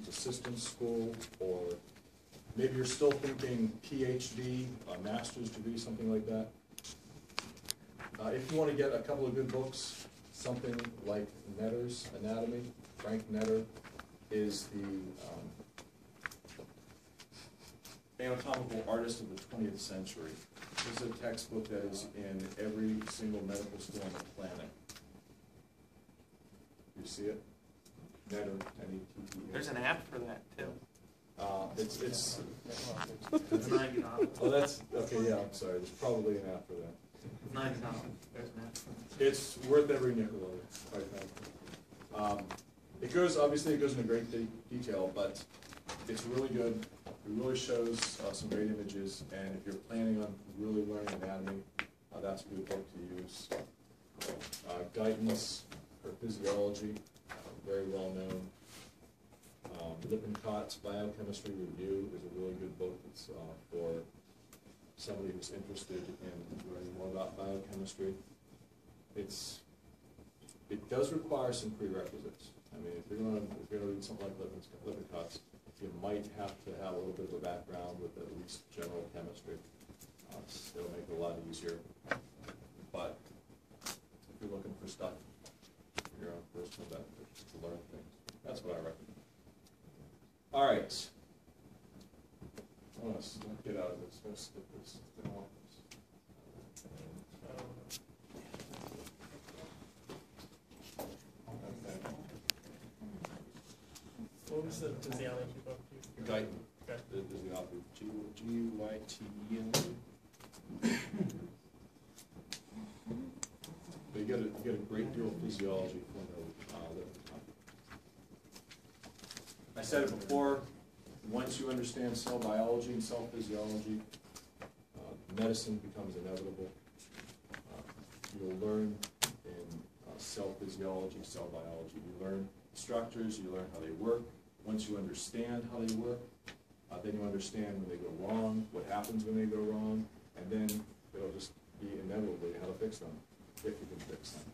assistant school, or maybe you're still thinking PhD, master's degree, something like that. If you want to get a couple of good books, something like Netter's Anatomy. Frank Netter is the anatomical artist of the 20th century. This is a textbook that is in every single medical school on the planet. You see it? Netter, N-E-T-T-A. There's an app for that, too. It's oh, that's, okay, yeah, I'm sorry. There's probably an app for that. $9. There's an app for that. It's worth every nickel, quite frankly. It goes, obviously, it goes into great detail, but it's really good. It really shows some great images, and if you're planning on really learning anatomy, that's a good book to use. Guidance for Physiology, very well known. Lippincott's Biochemistry Review is a really good book. It's for somebody who's interested in learning more about biochemistry. It does require some prerequisites. I mean, if you're going to read something like Lippincott's, you might have to have a little bit of a background with at least general chemistry. It'll make it a lot easier. But if you're looking for stuff for your own personal benefit, to learn things, that's what I recommend. All right. I want to get out of this. I'm going to skip this. I don't want this. What was the physiology book? Guyton. Okay. Is the author G-Y-T-E-N. But you get a great deal of physiology from the Lippincott. I said it before. Once you understand cell biology and cell physiology, medicine becomes inevitable. You'll learn in cell physiology, cell biology. You learn structures, you learn how they work. Once you understand how they work, then you understand when they go wrong, what happens when they go wrong, and then it'll just be inevitably how to fix them, if you can fix them.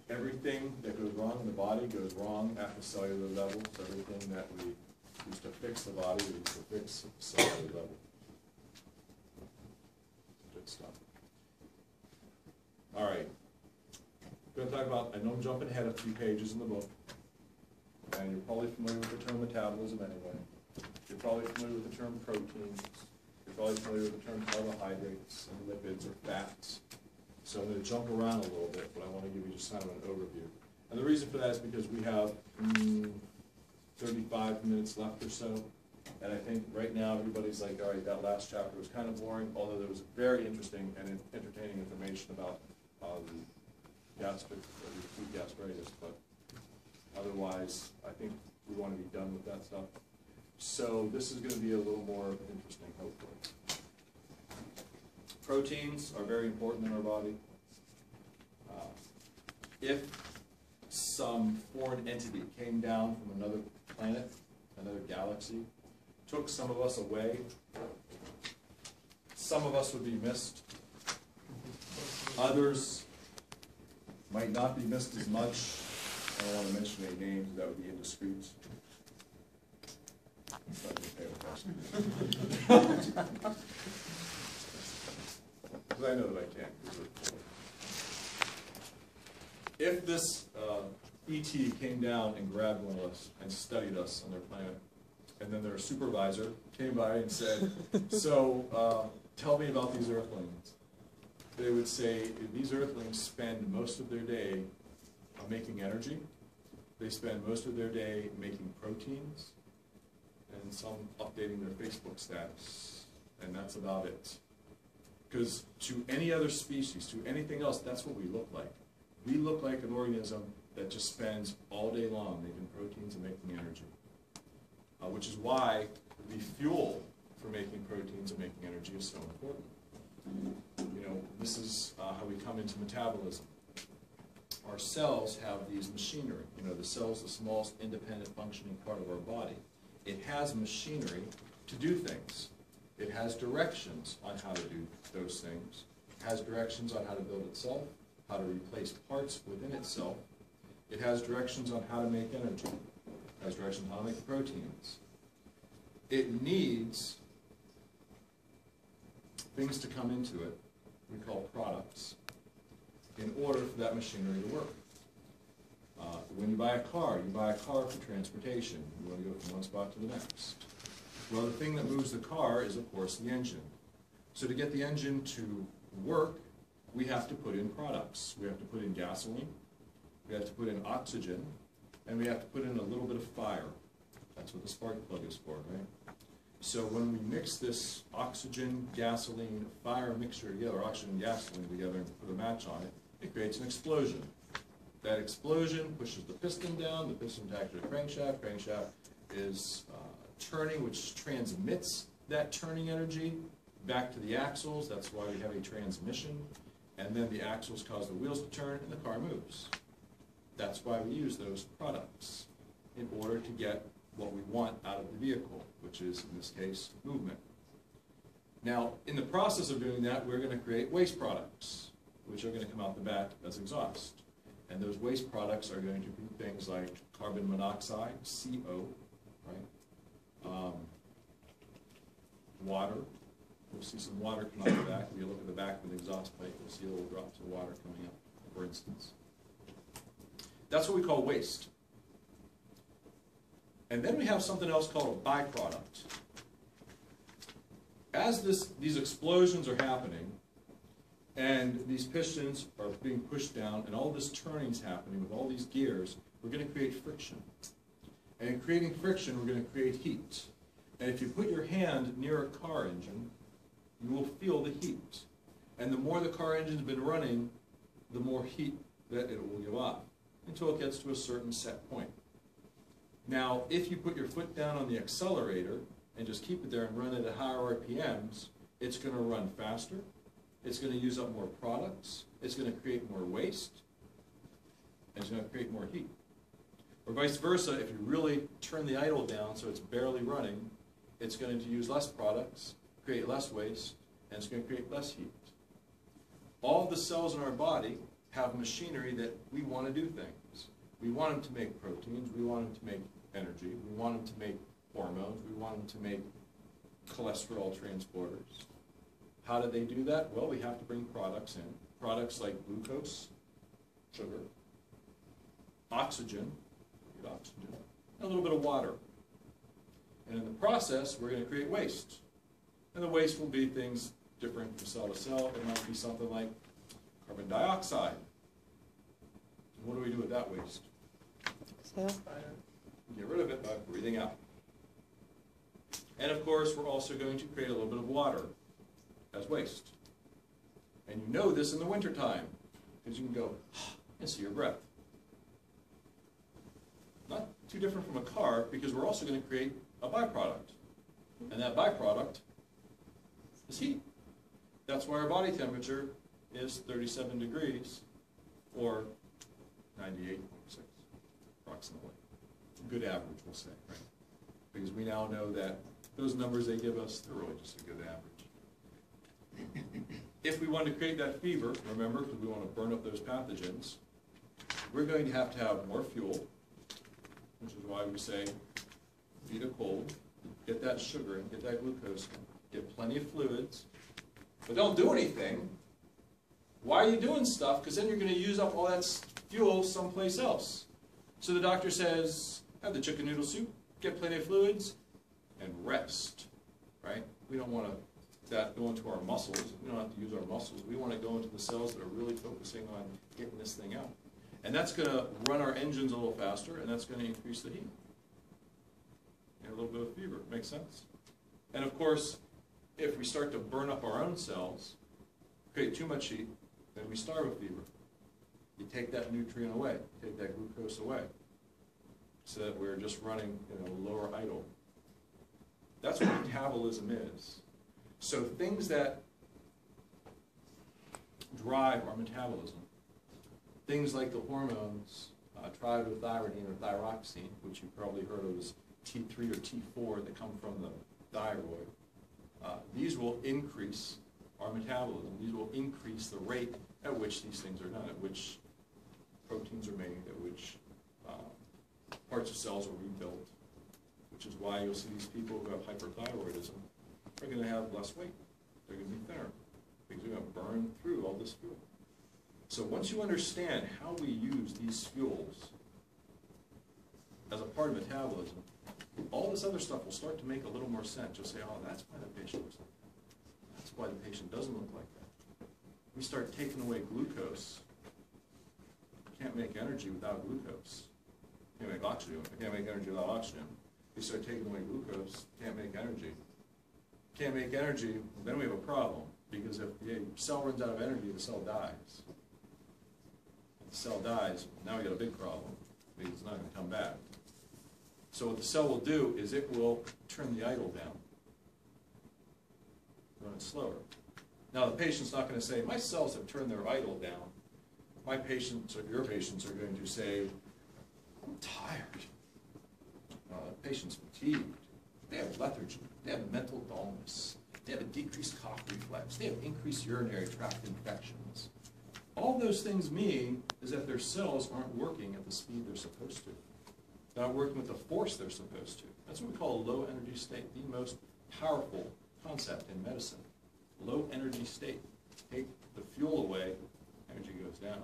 Everything that goes wrong in the body goes wrong at the cellular level, so everything that we use to fix the body, we use to fix at the cellular level. Good stuff. All right. I'm going to talk about, I know I'm jumping ahead a few pages in the book, and you're probably familiar with the term metabolism anyway. You're probably familiar with the term proteins. You're probably familiar with the term carbohydrates and lipids or fats. So I'm going to jump around a little bit, but I want to give you just kind of an overview. And the reason for that is because we have 35 minutes left or so, and I think right now everybody's like, all right, that last chapter was kind of boring, although there was very interesting and entertaining information about the gastric, or the acute gastritis, but otherwise, I think we want to be done with that stuff. So this is going to be a little more interesting, hopefully. Proteins are very important in our body. If some foreign entity came down from another planet, another galaxy, took some of us away, some of us would be missed. Others might not be missed as much. I don't want to mention any names, that would be indiscreet. Because I know that I can't. If this ET came down and grabbed one of us and studied us on their planet, and then their supervisor came by and said, so tell me about these Earthlings. They would say, these Earthlings spend most of their day making energy. They spend most of their day making proteins, and some updating their Facebook status, and that's about it. Because to any other species, to anything else, that's what we look like. We look like an organism that just spends all day long making proteins and making energy, which is why the fuel for making proteins and making energy is so important. You know, this is how we come into metabolism. Our cells have these machinery. You know, the cell's the smallest independent functioning part of our body. It has machinery to do things. It has directions on how to do those things. It has directions on how to build itself, how to replace parts within itself. It has directions on how to make energy. has directions on how to make proteins. It needs things to come into it, we call products, in order for that machinery to work. When you buy a car for transportation. You want to go from one spot to the next. Well, the thing that moves the car is, of course, the engine. So to get the engine to work, we have to put in products. We have to put in gasoline, we have to put in oxygen, and we have to put in a little bit of fire. That's what the spark plug is for, right? So when we mix this oxygen, gasoline, fire mixture together, oxygen and gasoline together, and put a match on it, it creates an explosion. That explosion pushes the piston down, the piston attached to the crankshaft. Crankshaft is turning, which transmits that turning energy back to the axles. That's why we have a transmission. And then the axles cause the wheels to turn and the car moves. That's why we use those products, in order to get what we want out of the vehicle, which is, in this case, movement. Now, in the process of doing that, we're going to create waste products, which are going to come out the back as exhaust. And those waste products are going to be things like carbon monoxide, CO, right? Water. You'll see some water come out the back. If you look at the back of the exhaust pipe, you'll see little drops of water coming up, for instance. That's what we call waste. And then we have something else called a byproduct. As these explosions are happening, and these pistons are being pushed down, and all this turning is happening with all these gears, we're going to create friction. And in creating friction, we're going to create heat. And if you put your hand near a car engine, you will feel the heat. And the more the car engine's been running, the more heat that it will give off, until it gets to a certain set point. Now, if you put your foot down on the accelerator and just keep it there and run it at higher RPMs, it's going to run faster, it's going to use up more products, it's going to create more waste, and it's going to create more heat. Or vice versa, if you really turn the idle down so it's barely running, it's going to use less products, create less waste, and it's going to create less heat. All of the cells in our body have machinery that we want to do things. We want them to make proteins, we want them to make energy, we want them to make hormones, we want them to make cholesterol transporters. How do they do that? Well, we have to bring products in. Products like glucose, sugar, oxygen, and a little bit of water. And in the process, we're going to create waste. And the waste will be things different from cell to cell. It might be something like carbon dioxide. And what do we do with that waste? So, Get rid of it by breathing out. And of course, we're also going to create a little bit of water as waste. And you know this in the wintertime, because you can go and see your breath. Not too different from a car, because we're also going to create a byproduct. And that byproduct is heat. That's why our body temperature is 37 degrees, or 98.6, approximately. Good average, we'll say, right? Because we now know that those numbers they give us, they're really just a good average. If we want to create that fever, remember, because we want to burn up those pathogens, we're going to have more fuel, which is why we say feed a cold, get that sugar in, get that glucose in, get plenty of fluids, but don't do anything. Why are you doing stuff? Because then you're going to use up all that fuel someplace else. So the doctor says, have the chicken noodle soup, get plenty of fluids, and rest, right? We don't want that go into our muscles. We don't have to use our muscles. We want to go into the cells that are really focusing on getting this thing out. And that's going to run our engines a little faster, and that's going to increase the heat. And a little bit of fever. Makes sense? And of course, if we start to burn up our own cells, create too much heat, then we starve of fever. You take that nutrient away, take that glucose away, so that we're just running lower idle. That's what metabolism is. So things that drive our metabolism, things like the hormones, triiodothyronine or thyroxine, which you've probably heard of as T3 or T4 that come from the thyroid, these will increase our metabolism. These will increase the rate at which these things are done, at which proteins are made, at which parts of cells are rebuilt, which is why you'll see these people who have hyperthyroidism are going to have less weight. They're going to be thinner because they're going to burn through all this fuel. So once you understand how we use these fuels as a part of metabolism, all this other stuff will start to make a little more sense. You'll say, oh, that's why the patient looks like that. That's why the patient doesn't look like that. We start taking away glucose. You can't make energy without glucose. You can't make oxygen. You can't make energy without oxygen. You start taking away glucose, you can't make energy. Can't make energy, then we have a problem. Because if the cell runs out of energy, the cell dies. If the cell dies, now we got a big problem, because it's not going to come back. So what the cell will do is it will turn the idle down. Run it slower. Now the patient's not going to say, my cells have turned their idle down. My patients, or your patients, are going to say, I'm tired. The patient's fatigued. They have lethargy. They have mental dullness. They have a decreased cough reflex. They have increased urinary tract infections. All those things mean is that their cells aren't working at the speed they're supposed to. They're not working with the force they're supposed to. That's what we call a low energy state, the most powerful concept in medicine. Low energy state. Take the fuel away, energy goes down.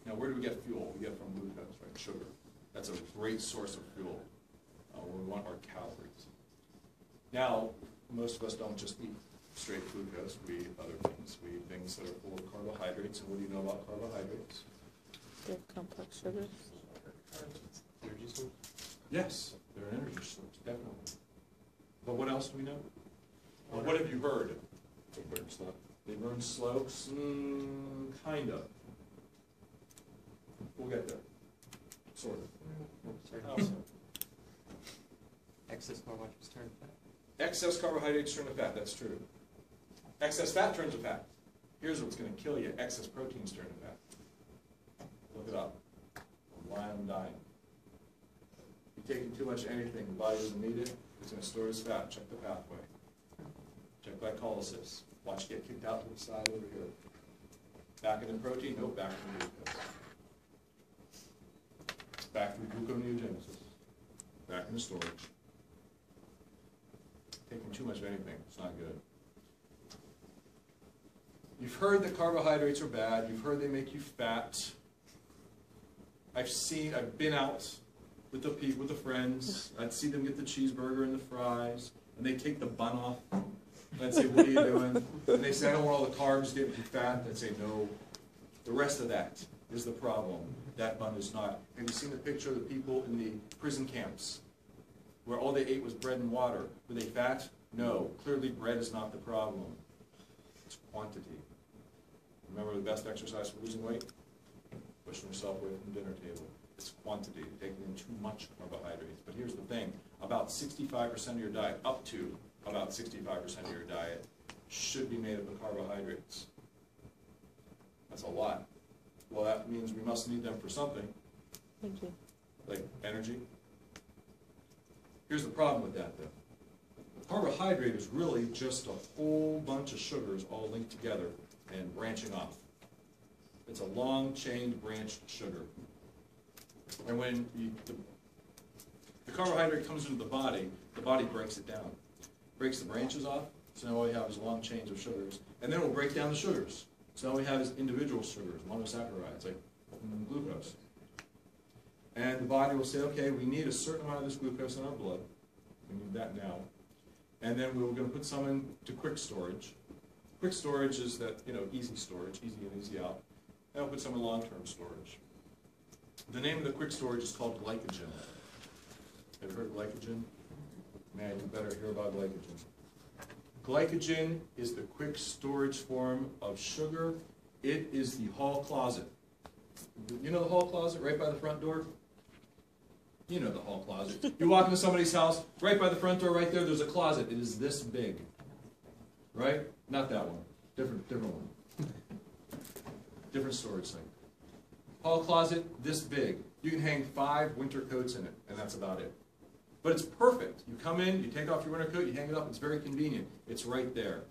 Now where do we get fuel? We get from glucose, right? Sugar. That's a great source of fuel. We want our calories. Now, most of us don't just eat straight glucose. We eat other things. We eat things that are full of carbohydrates. And what do you know about carbohydrates? They're complex sugars. Energy source? Yes, they're an energy source, definitely. But what else do we know? Well, what have you heard? They burn slow. They burn slow? Kind of. We'll get there. Sort of. How so? Excess carbohydrates turn to fat. Excess carbohydrates turn to fat, that's true. Excess fat turns to fat. Here's what's going to kill you. Excess proteins turn to fat. Look it up. Why I'm dying. If you're taking too much of anything, the body doesn't need it, it's going to store as fat. Check the pathway. Check glycolysis. Watch it get kicked out to the side over here. Back into protein? Nope, back into glucose. Back to gluconeogenesis. Back into storage. Taking too much of anything, it's not good. You've heard that carbohydrates are bad. You've heard they make you fat. I've been out with the people, with the friends. I'd see them get the cheeseburger and the fries, and they take the bun off. And I'd say, what are you doing? And they say, I don't want all the carbs to get you fat. I'd say, no. The rest of that is the problem. That bun is not. Have you seen the picture of the people in the prison camps where all they ate was bread and water? Were they fat? No. Clearly bread is not the problem. It's quantity. Remember the best exercise for losing weight? Pushing yourself away from the dinner table. It's quantity, taking in too much carbohydrates. But here's the thing, about 65% of your diet, up to about 65% of your diet, should be made up of carbohydrates. That's a lot. Well, that means we must need them for something. Thank you. Like energy. Here's the problem with that, though. A carbohydrate is really just a whole bunch of sugars all linked together and branching off. It's a long-chained branched sugar. And when the carbohydrate comes into the body breaks it down. Breaks the branches off, so now all we have is long chains of sugars. And then we'll break down the sugars. So all we have is individual sugars, monosaccharides, like glucose. And the body will say, okay, we need a certain amount of this glucose in our blood. We need that now. And then we're going to put some into quick storage. Quick storage is that, easy storage, easy in, easy out. And we'll put some in long-term storage. The name of the quick storage is called glycogen. Have you heard of glycogen? Man, you better hear about glycogen. Glycogen is the quick storage form of sugar. It is the hall closet. You know the hall closet right by the front door? You know the hall closet. You walk into somebody's house, right by the front door right there, there's a closet. It is this big. Right? Not that one. Different one. Different storage site. Hall closet, this big. You can hang 5 winter coats in it, and that's about it. But it's perfect. You come in, you take off your winter coat, you hang it up, it's very convenient. It's right there.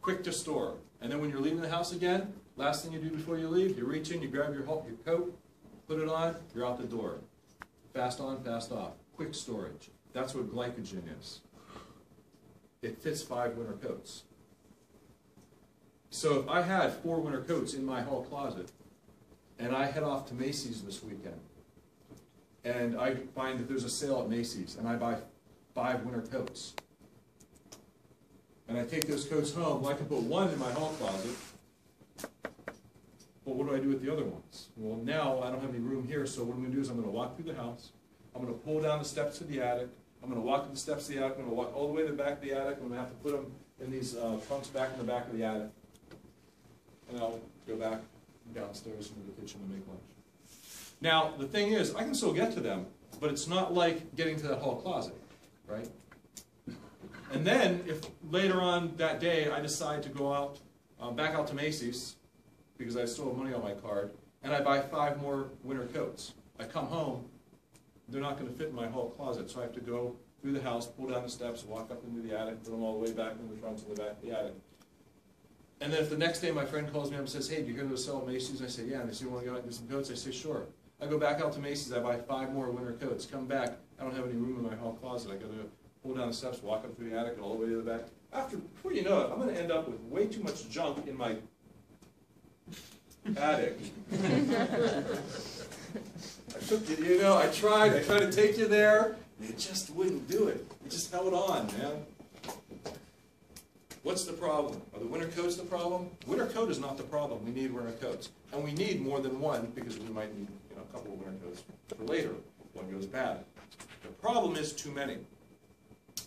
Quick to store. And then when you're leaving the house again, last thing you do before you leave, you reach in, you grab your coat, put it on, you're out the door. fast on, fast off, quick storage. That's what glycogen is. It fits 5 winter coats. So if I had 4 winter coats in my hall closet, and I head off to Macy's this weekend, and I find that there's a sale at Macy's, and I buy 5 winter coats, and I take those coats home, well, I can put 1 in my hall closet, but what do I do with the other ones? Well, now I don't have any room here, so what I'm going to do is I'm going to walk through the house, I'm going to pull down the steps to the attic, I'm going to walk up the steps to the attic, I'm going to walk all the way to the back of the attic, I'm going to have to put them in these trunks back in the back of the attic, and I'll go back downstairs into the kitchen and make lunch. Now, the thing is, I can still get to them, but it's not like getting to that hall closet, right? And then, if later on that day I decide to go out, back out to Macy's, because I still have money on my card, and I buy 5 more winter coats. I come home, they're not going to fit in my hall closet, so I have to go through the house, pull down the steps, walk up into the attic, put them all the way back into the trunks in the back of the attic. And then if the next day my friend calls me up and says, hey, do you hear those sell at Macy's? I say, yeah. And they say, you want to go out and get some coats? I say, sure. I go back out to Macy's, I buy 5 more winter coats, come back, I don't have any room in my hall closet. I got to pull down the steps, walk up through the attic, all the way to the back. Before you know it, I'm going to end up with way too much junk in my attic. I tried to take you there, it just wouldn't do it. It just held on, man. What's the problem? Are the winter coats the problem? Winter coat is not the problem. We need winter coats. And we need more than one because we might need a couple of winter coats for later. One goes bad. The problem is too many.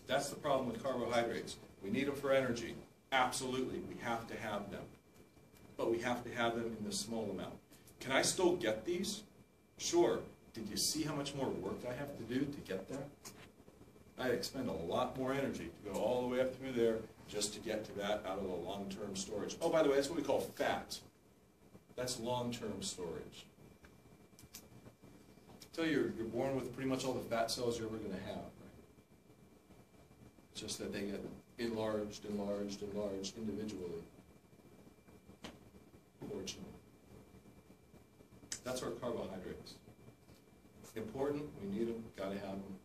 That's the problem with carbohydrates. We need them for energy. Absolutely, we have to have them. But we have to have them in this small amount. Can I still get these? Sure. Did you see how much more work I have to do to get there? I expend a lot more energy to go all the way up through there just to get to that out of the long-term storage. Oh, by the way, that's what we call fat. That's long-term storage. So you're born with pretty much all the fat cells you're ever going to have, right? It's just that they get enlarged, enlarged, enlarged individually. Fortunately. That's our carbohydrates. Important, we need them, got to have them.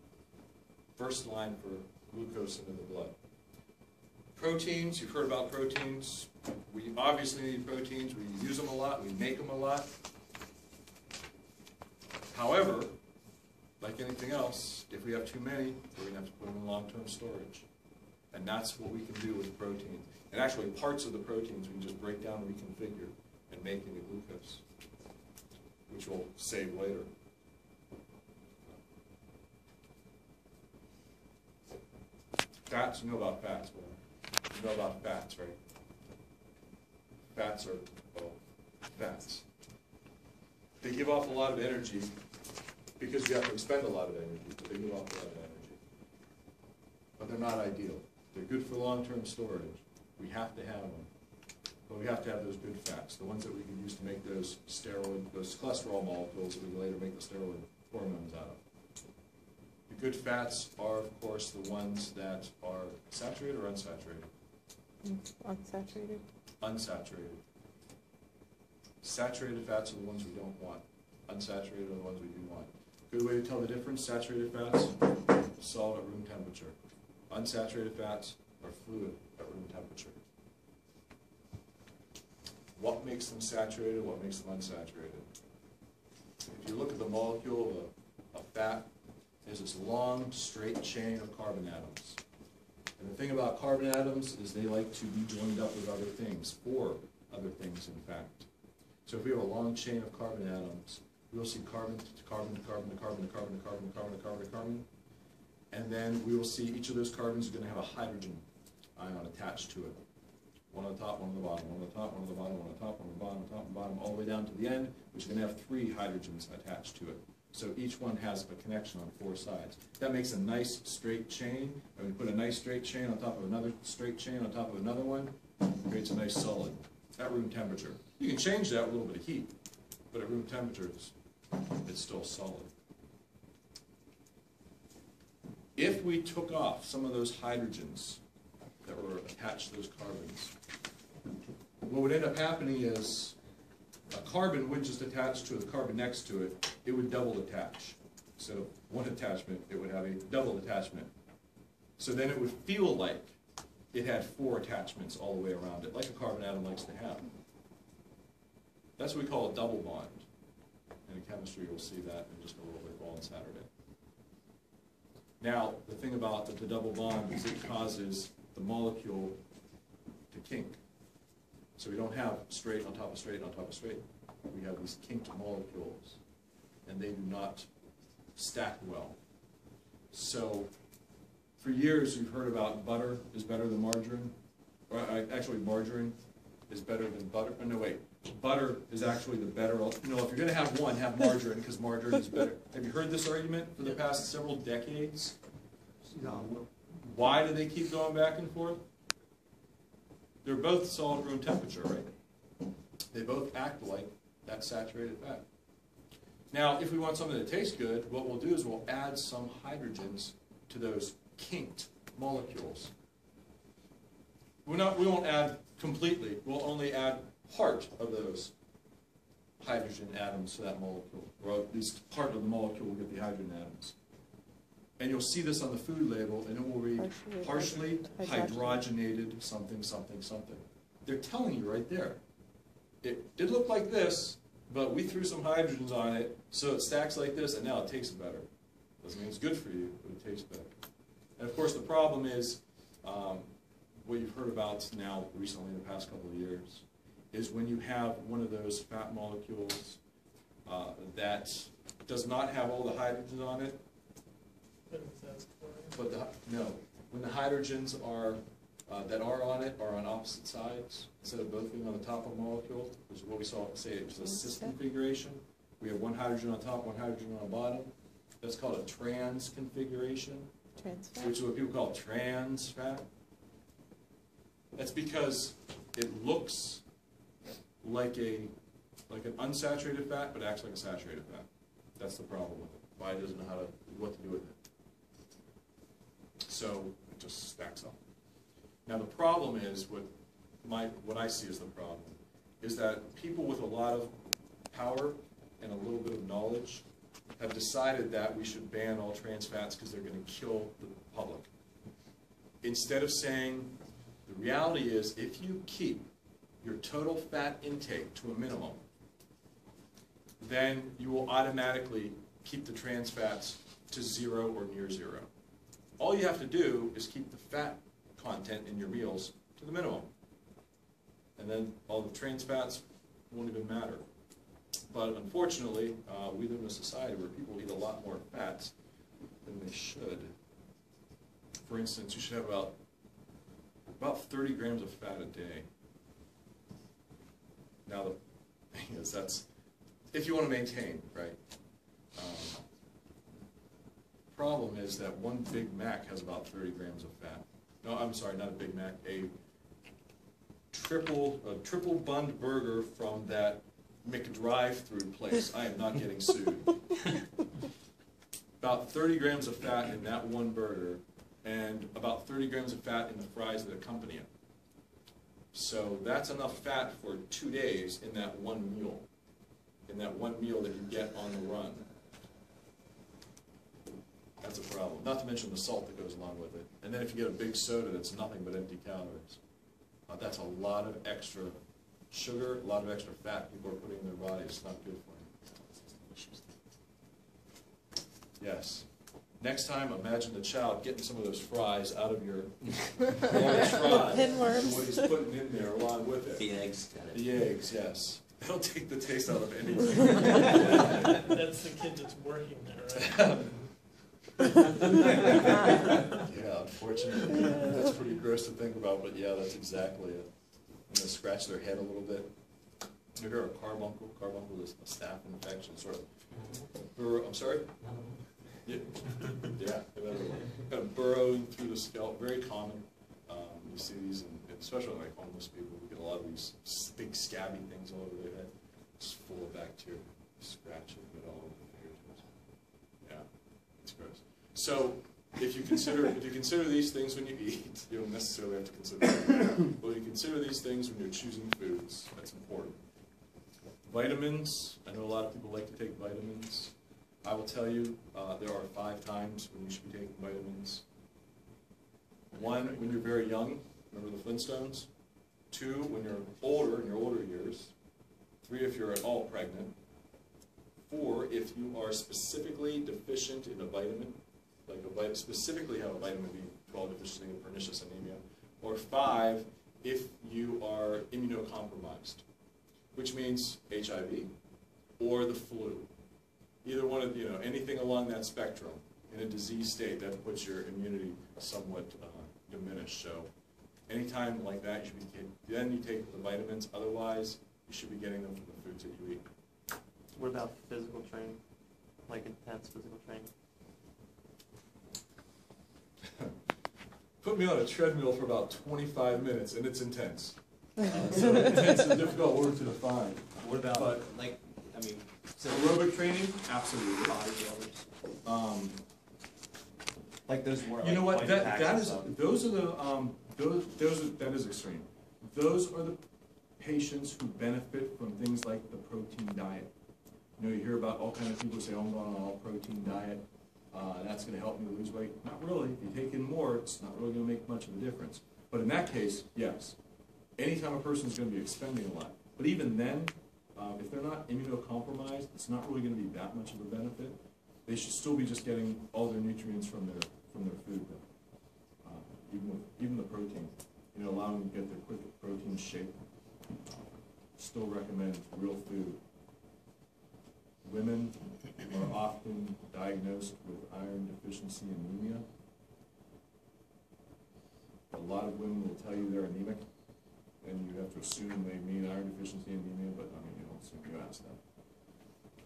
First line for glucose into the blood. Proteins, you've heard about proteins. We obviously need proteins. We use them a lot. We make them a lot. However, like anything else, if we have too many, we're going to have to put them in long-term storage. And that's what we can do with proteins. And actually, parts of the proteins we can just break down and reconfigure and make into glucose, which we'll save later. Fats, you know about fats, well, you know about fats, right? Fats are, well, fats. They give off a lot of energy because you have to expend a lot of energy, but they give off a lot of energy. But they're not ideal. They're good for long-term storage. We have to have them. But we have to have those good fats, the ones that we can use to make those steroid, those cholesterol molecules that we can later make the steroid hormones out of. The good fats are, of course, the ones that are saturated or unsaturated? Unsaturated. Unsaturated. Saturated fats are the ones we don't want. Unsaturated are the ones we do want. Good way to tell the difference, saturated fats, solid at room temperature. Unsaturated fats are fluid at room temperature. What makes them saturated, what makes them unsaturated? If you look at the molecule of fat, there's this long, straight chain of carbon atoms. And the thing about carbon atoms is they like to be joined up with other things, or other things, in fact. So if we have a long chain of carbon atoms, we'll see carbon to carbon to carbon to carbon to carbon to carbon to carbon to carbon to carbon. And then we will see each of those carbons is going to have a hydrogen ion attached to it. One on the top, one on the bottom, one on the top, one on the bottom, one on the top, one on the bottom, top and bottom, all the way down to the end, which is going to have 3 hydrogens attached to it. So each one has a connection on 4 sides. That makes a nice straight chain, and we put a nice straight chain on top of another straight chain on top of another one, creates a nice solid at room temperature. You can change that with a little bit of heat, but at room temperature, it's still solid. If we took off some of those hydrogens that were attached to those carbons, what would end up happening is a carbon wouldn't just attach to the carbon next to it, it would double attach. instead of one attachment, it would have a double attachment. So then it would feel like it had 4 attachments all the way around it, like a carbon atom likes to have. That's what we call a double bond. And in chemistry, you'll see that in just a little bit on Saturday. Now, the thing about the double bond is it causes the molecule to kink. So we don't have straight on top of straight on top of straight. We have these kinked molecules, and they do not stack well. So for years, you've heard about butter is better than margarine. Or actually, margarine is better than butter. Oh, no, wait. Butter is actually the better. If you're going to have one, have margarine, because margarine is better. Have you heard this argument for the past several decades? No. Why do they keep going back and forth? They're both solid room temperature, right? They both act like that saturated fat. Now, if we want something that tastes good, what we'll do is we'll add some hydrogens to those kinked molecules. We won't add completely. We'll only add part of those hydrogen atoms to that molecule, or at least part of the molecule will get the hydrogen atoms. And you'll see this on the food label, and it will read partially hydrogenated something, something, something. They're telling you right there. It did look like this, but we threw some hydrogens on it, so it stacks like this, and now it tastes better. Doesn't mean it's good for you, but it tastes better. And of course, the problem is, what you've heard about now recently in the past couple of years, is when you have one of those fat molecules that does not have all the hydrogens on it, but when the hydrogens are that are on it are on opposite sides instead of both being on the top of a molecule, which is what we saw. Say it was a cis configuration. We have one hydrogen on top, one hydrogen on the bottom. That's called a trans configuration, which is what people call trans fat. That's because it looks like an unsaturated fat, but acts like a saturated fat. That's the problem with it. Why it doesn't know what to do with it. So it just stacks up. Now the problem is, what I see as the problem, is that people with a lot of power and a little bit of knowledge have decided that we should ban all trans fats because they're going to kill the public. Instead of saying, the reality is, if you keep your total fat intake to a minimum, then you will automatically keep the trans fats to 0 or near 0. All you have to do is keep the fat content in your meals to the minimum. And then all the trans fats won't even matter. But unfortunately, we live in a society where people eat a lot more fats than they should. For instance, you should have about 30 grams of fat a day. Now the thing is, that's if you want to maintain, right? Problem is that one Big Mac has about 30 grams of fat. No, I'm sorry, not a Big Mac, a triple bun burger from that McDrive-through place. I am not getting sued. About 30 grams of fat in that one burger, and about 30 grams of fat in the fries that accompany it. So that's enough fat for 2 days in that one meal. In that one meal that you get on the run. That's a problem. Not to mention the salt that goes along with it. And then if you get a big soda that's nothing but empty calories. That's a lot of extra sugar, a lot of extra fat people are putting in their bodies. It's not good for you. Yes. Next time, imagine the child getting some of those fries out of your large fry. Pinworms. And what he's putting in there along with it. The eggs. The eggs, yes. That'll take the taste out of anything. That's the kid that's working there, right? Yeah, unfortunately. That's pretty gross to think about, but yeah, that's exactly it. And they scratch their head a little bit. You hear a carbuncle? Carbuncle is a staph infection, sort of. I'm sorry? Yeah, kind of burrowing through the scalp, very common. You see these, especially like homeless people who get a lot of these big scabby things all over their head. It's full of bacteria. Scratch it, get all over the fingertips. Yeah, it's gross. So if you consider these things when you eat, you don't necessarily have to consider them. But you consider these things when you're choosing foods. That's important. Vitamins. I know a lot of people like to take vitamins. I will tell you, there are 5 times when you should be taking vitamins. 1, when you're very young, remember the Flintstones? 2, when you're older, in your older years. 3, if you're at all pregnant. 4, if you are specifically deficient in a vitamin, like specifically have a vitamin B12 deficiency or pernicious anemia. Or 5, if you are immunocompromised, which means HIV or the flu. Either one of, anything along that spectrum in a disease state that puts your immunity somewhat diminished. So anytime like that, you should be then you take the vitamins. Otherwise, you should be getting them from the foods that you eat. What about physical training? Like intense physical training? Put me on a treadmill for about 25 minutes, and it's intense. So intense is a difficult word to define. What about, Aerobic training? Absolutely. bodybuilders? Like those more. You know what? That is stuff. that is extreme. Those are the patients who benefit from things like the protein diet. You hear about all kinds of people who say, "Oh, I'm going on an all-protein diet. That's going to help me lose weight." Not really. If you take in more, it's not really going to make much of a difference. But in that case, yes. Anytime a person is going to be expending a lot. But even then, if they're not immunocompromised, it's not really going to be that much of a benefit. They should still be just getting all their nutrients from their food, even the protein. Allowing them to get their quick protein shake. Still recommend real food. Women are often diagnosed with iron deficiency anemia. A lot of women will tell you they're anemic, and you have to assume they mean iron deficiency anemia, but you don't assume, you ask them.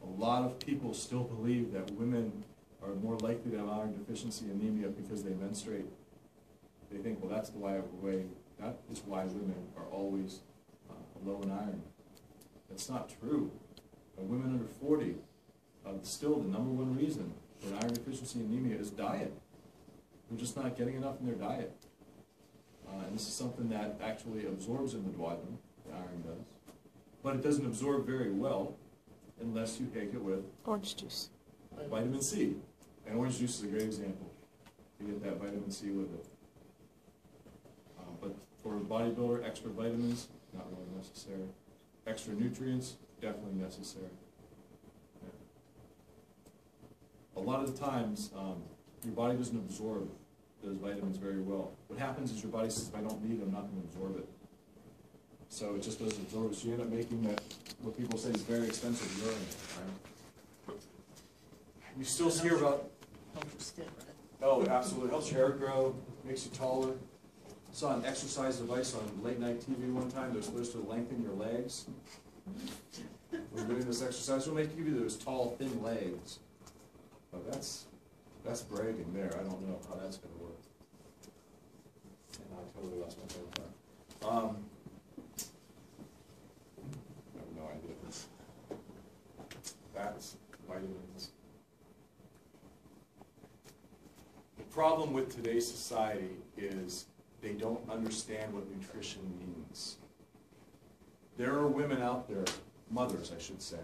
A lot of people still believe that women are more likely to have iron deficiency anemia because they menstruate. They think, well, that is why women are always low in iron. That's not true. Women under 40, still the number 1 reason for iron deficiency anemia is diet. They're just not getting enough in their diet. And this is something that actually absorbs in the duodenum, the iron does. But it doesn't absorb very well unless you take it with Orange juice. vitamin C. And orange juice is a great example. You get that vitamin C with it. But for a bodybuilder, extra vitamins, not really necessary. Extra nutrients, definitely necessary. Yeah. A lot of the times, your body doesn't absorb those vitamins very well. What happens is your body says, if I don't need it, I'm not going to absorb it. So it just doesn't absorb it. So you end up making that, what people say is very expensive urine, right? You still hear about... Helps your skin, right? Oh, absolutely. Helps your hair grow, makes you taller. Saw an exercise device on late night TV one time. They're supposed to lengthen your legs. When you're doing this exercise, it'll give you those tall, thin legs. But that's bragging there. I don't know how that's going to work. And I totally lost my train of thought. I have no idea. That's vitamins. The problem with today's society is they don't understand what nutrition means. There are women out there, mothers I should say,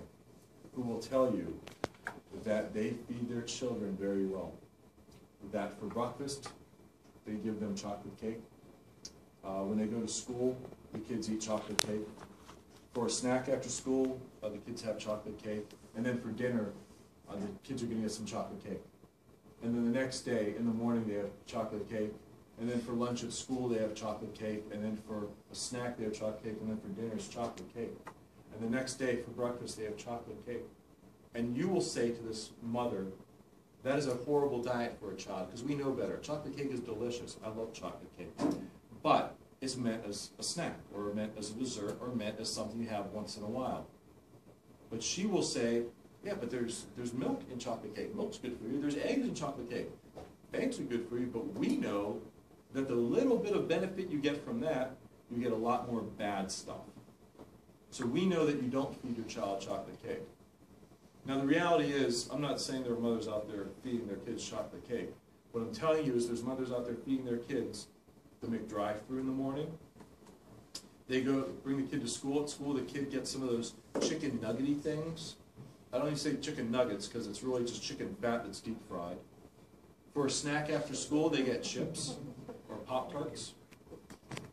who will tell you that they feed their children very well. That for breakfast, they give them chocolate cake. When they go to school, the kids eat chocolate cake. For a snack after school, the kids have chocolate cake. And then for dinner, the kids are going to get some chocolate cake. And then the next day, in the morning, they have chocolate cake. And then for lunch at school, they have chocolate cake. And then for a snack, they have chocolate cake. And then for dinner, it's chocolate cake. And the next day, for breakfast, they have chocolate cake. And you will say to this mother, that is a horrible diet for a child, because we know better. Chocolate cake is delicious. I love chocolate cake. But it's meant as a snack, or meant as a dessert, or meant as something you have once in a while. But she will say, yeah, but there's milk in chocolate cake. Milk's good for you. There's eggs in chocolate cake. Eggs are good for you, but we know that the little bit of benefit you get from that, you get a lot more bad stuff. So we know that you don't feed your child chocolate cake. Now the reality is, I'm not saying there are mothers out there feeding their kids chocolate cake. What I'm telling you is there's mothers out there feeding their kids the McDrive-thru in the morning. They go bring the kid to school. At school, the kid gets some of those chicken nuggety things. I don't even say chicken nuggets, because it's really just chicken fat that's deep fried. For a snack after school, they get chips or Pop-Tarts.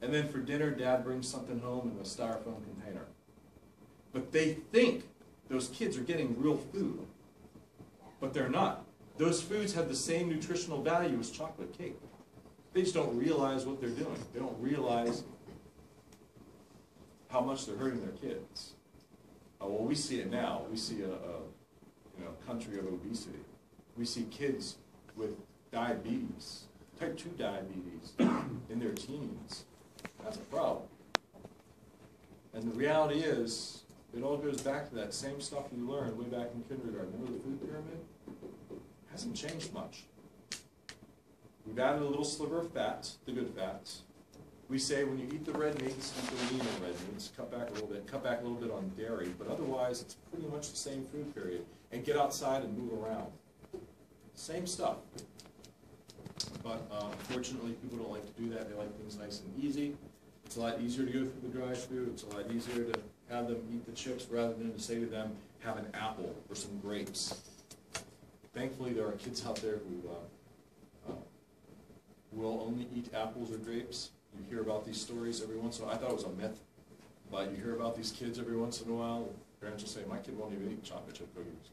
And then for dinner, Dad brings something home in a styrofoam container. But they think those kids are getting real food. But they're not. Those foods have the same nutritional value as chocolate cake. They just don't realize what they're doing. They don't realize how much they're hurting their kids. Well, we see it now. We see a country of obesity. We see kids with diabetes, type 2 diabetes, in their teens. That's a problem. And the reality is, it all goes back to that same stuff we learned way back in kindergarten. Remember the food pyramid? It hasn't changed much. We've added a little sliver of fat, the good fats. We say when you eat the red meats, eat the lean in red meats, cut back a little bit on dairy, but otherwise it's pretty much the same food period. And get outside and move around. Same stuff. But unfortunately, people don't like to do that. They like things nice and easy. It's a lot easier to go through the drive-thru. It's a lot easier to have them eat the chips rather than to say to them, have an apple or some grapes. Thankfully, there are kids out there who will only eat apples or grapes. You hear about these stories every once in a while. I thought it was a myth, but you hear about these kids every once in a while. Parents will say, my kid won't even eat chocolate chip cookies.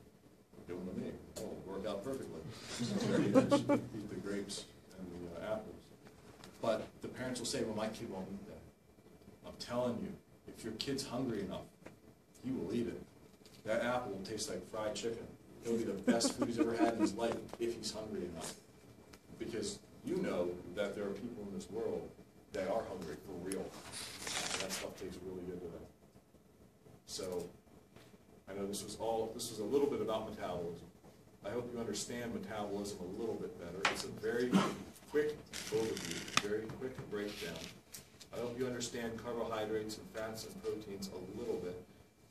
Give them to me. Oh, it'll work out perfectly. Eat the grapes and the apples. But the parents will say, well, my kid won't eat that. I'm telling you, if your kid's hungry enough, he will eat it. That apple will taste like fried chicken. It'll be the best food he's ever had in his life if he's hungry enough. Because you know that there are people in this world that are hungry for real. And that stuff tastes really good to them. So, I know this was a little bit about metabolism. I hope you understand metabolism a little bit better. It's a very quick overview, very quick breakdown. I hope you understand carbohydrates and fats and proteins a little bit.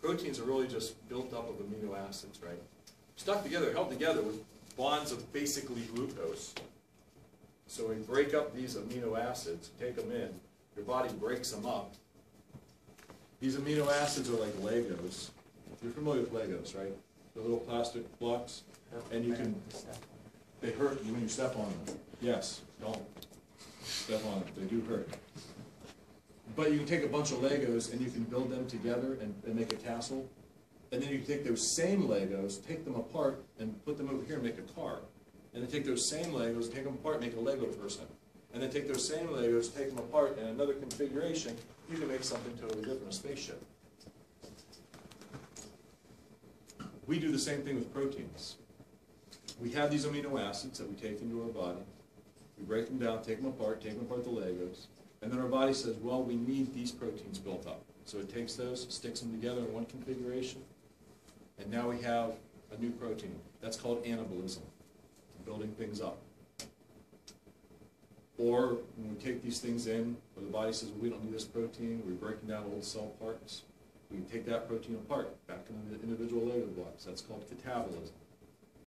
Proteins are really just built up of amino acids, right? Stuck together, held together with bonds of basically glucose. So we break up these amino acids, take them in, your body breaks them up. These amino acids are like Legos. You're familiar with Legos, right? The little plastic blocks, and you can, they hurt when you step on them. Yes, don't step on them, they do hurt. But you can take a bunch of Legos and you can build them together and make a castle. And then you can take those same Legos, take them apart, and put them over here and make a car. And then take those same Legos, take them apart, make a Lego person. And then take those same Legos, take them apart, in another configuration, you can make something totally different, a spaceship. We do the same thing with proteins. We have these amino acids that we take into our body. We break them down, take them apart the Legos. And then our body says, well, we need these proteins built up. So it takes those, sticks them together in one configuration, and now we have a new protein. That's called anabolism, building things up. Or when we take these things in, where the body says, well, we don't need this protein, we're breaking down old cell parts, we take that protein apart, back into the individual Lego blocks. That's called catabolism.